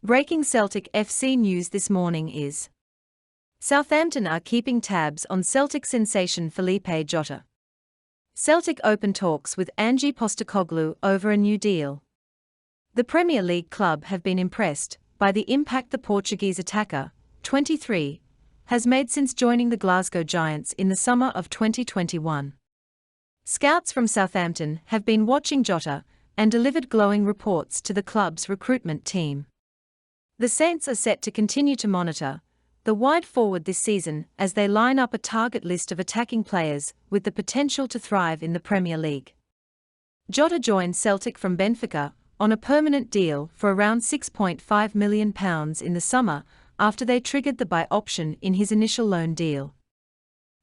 Breaking Celtic FC news this morning is: Southampton are keeping tabs on Celtic sensation Filipe Jotta. Celtic open talks with Ange Postecoglou over a new deal. The Premier League club have been impressed by the impact the Portuguese attacker, 23, has made since joining the Glasgow Giants in the summer of 2021. Scouts from Southampton have been watching Jota and delivered glowing reports to the club's recruitment team. The Saints are set to continue to monitor the wide forward this season as they line up a target list of attacking players with the potential to thrive in the Premier League. Jota joined Celtic from Benfica on a permanent deal for around £6.5 million in the summer after they triggered the buy option in his initial loan deal.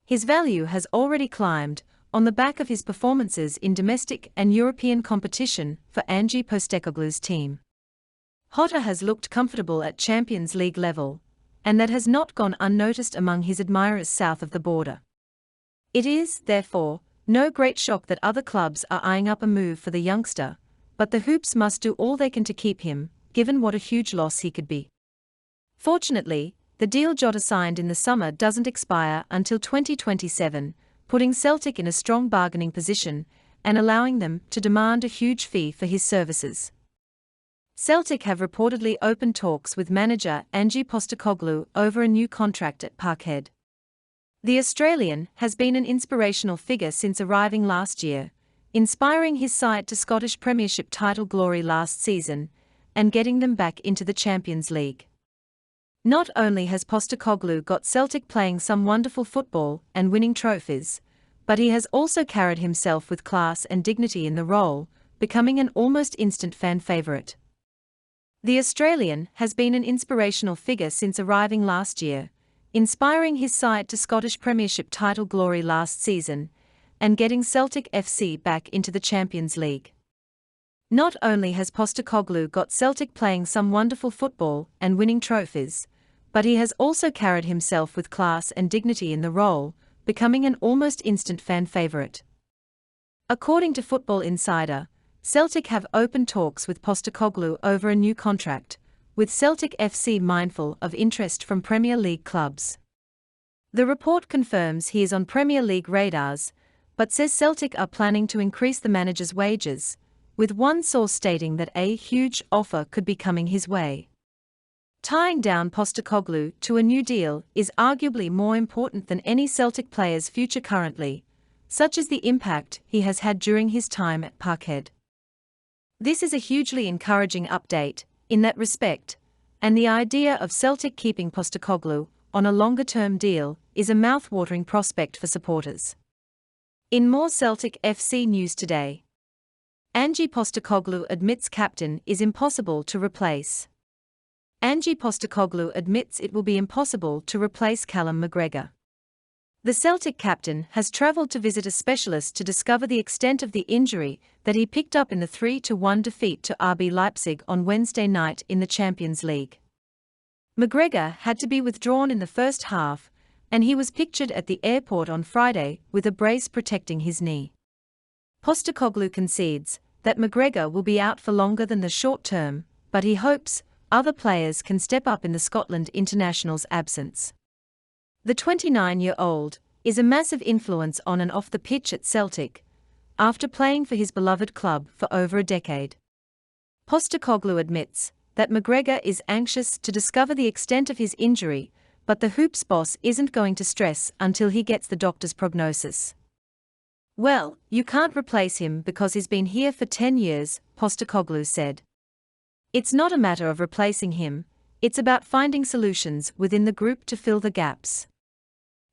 His value has already climbed on the back of his performances in domestic and European competition for Ange Postecoglou's team. Jota has looked comfortable at Champions League level, and that has not gone unnoticed among his admirers south of the border. It is, therefore, no great shock that other clubs are eyeing up a move for the youngster, but the Hoops must do all they can to keep him, given what a huge loss he could be. Fortunately, the deal Jota signed in the summer doesn't expire until 2027, putting Celtic in a strong bargaining position and allowing them to demand a huge fee for his services. Celtic have reportedly opened talks with manager Ange Postecoglou over a new contract at Parkhead. The Australian has been an inspirational figure since arriving last year, inspiring his side to Scottish Premiership title glory last season and getting them back into the Champions League. Not only has Postecoglou got Celtic playing some wonderful football and winning trophies, but he has also carried himself with class and dignity in the role, becoming an almost instant fan favourite. The Australian has been an inspirational figure since arriving last year, inspiring his side to Scottish Premiership title glory last season and getting Celtic FC back into the Champions League. Not only has Postecoglou got Celtic playing some wonderful football and winning trophies, but he has also carried himself with class and dignity in the role, becoming an almost instant fan favourite. According to Football Insider, Celtic have opened talks with Postecoglou over a new contract, with Celtic FC mindful of interest from Premier League clubs. The report confirms he is on Premier League radars, but says Celtic are planning to increase the manager's wages, with one source stating that a huge offer could be coming his way. Tying down Postecoglou to a new deal is arguably more important than any Celtic player's future currently, such as the impact he has had during his time at Parkhead. This is a hugely encouraging update in that respect, and the idea of Celtic keeping Postecoglou on a longer-term deal is a mouth-watering prospect for supporters. In more Celtic FC news today, Ange Postecoglou admits captain is impossible to replace. Ange Postecoglou admits it will be impossible to replace Callum McGregor. The Celtic captain has travelled to visit a specialist to discover the extent of the injury that he picked up in the 3-1 defeat to RB Leipzig on Wednesday night in the Champions League. McGregor had to be withdrawn in the first half, and he was pictured at the airport on Friday with a brace protecting his knee. Postecoglou concedes that McGregor will be out for longer than the short term, but he hopes other players can step up in the Scotland international's absence. The 29-year-old is a massive influence on and off the pitch at Celtic, after playing for his beloved club for over a decade. Postecoglou admits that McGregor is anxious to discover the extent of his injury, but the Hoops boss isn't going to stress until he gets the doctor's prognosis. "Well, you can't replace him because he's been here for 10 years, Postecoglou said. "It's not a matter of replacing him, it's about finding solutions within the group to fill the gaps.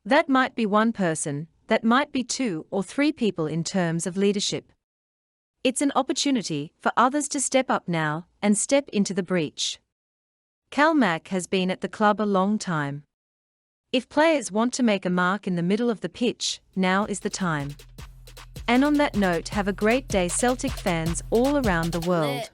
That might be one person, that might be 2 or 3 people in terms of leadership. It's an opportunity for others to step up now and step into the breach. Cal Mac has been at the club a long time. If players want to make a mark in the middle of the pitch, now is the time." And on that note, have a great day, Celtic fans all around the world.